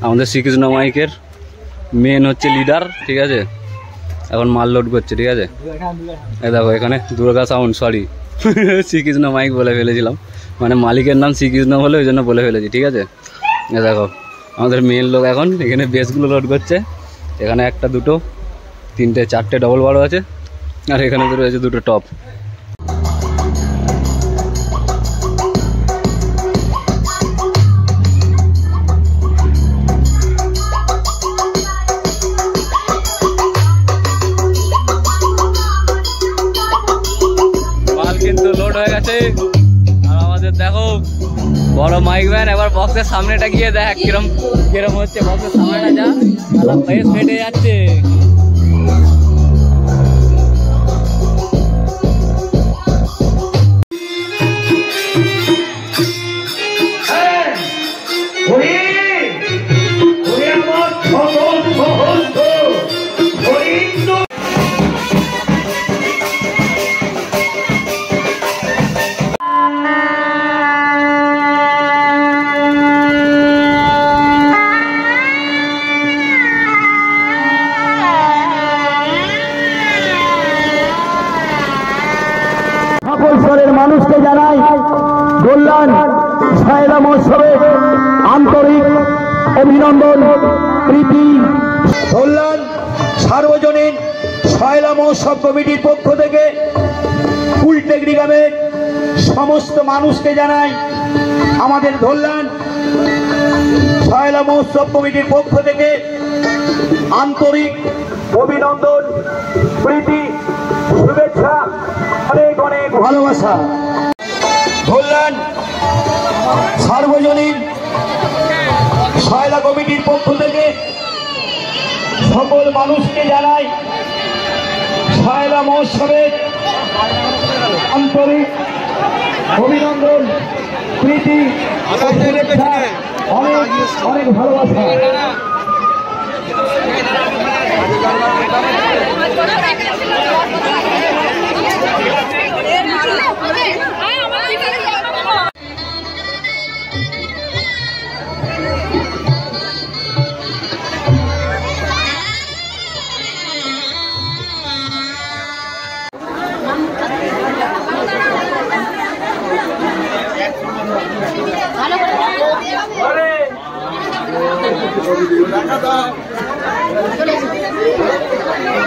আমাদের শ্রীকৃষ্ণ মাইকের মেন হচ্ছে লিডার, ঠিক আছে। এখন মাল লোড করছে, ঠিক আছে। এই দেখো এখানে Durga sound, sorry Shrikrishna mike বলে ফেলেছিলাম, মানে মালিকের নাম শ্রীকৃষ্ণ বলে ওই জন্য বলে ফেলেছি, ঠিক আছে। এই দেখো আমাদের মেন লোক এখন এখানে বেসগুলো লোড করছে। এখানে একটা, দুটো, তিনটে, চারটে ডবল বারো আছে, আর এখানে রয়েছে দুটো টপ। মাল কিন্তু লোড হয়ে গেছে। আর আমাদের দেখো বড় মাইক ম্যান, এবার বক্সের সামনেটা গিয়ে দেখ কিরম কিরম হচ্ছে। বক্সের সামনেটা যা বেশ ফেটে যাচ্ছে। মানুষকে জানাই কল্যাণ শায়লা মহোৎসবে আন্তরিক অভিনন্দন, প্রীতি। কল্যাণ সার্বজনীন শায়লা মহোৎসব কমিটির পক্ষ থেকে কুলটেকরি গ্রামের সমস্ত মানুষকে জানাই আমাদের কল্যাণ শায়লা মহোৎসব কমিটির পক্ষ থেকে আন্তরিক অভিনন্দন, প্রীতি, শুভেচ্ছা, অনেক অনেক ভালোবাসা। কল্যাণ সার্বজনীন শায়লা কমিটির পক্ষ থেকে সকল মানুষকে জানাই শায়লা মহোৎসবের আন্তরিক অভিনন্দন, প্রীতি, শুভেচ্ছা, অনেক অনেক ভালোবাসা। ভালো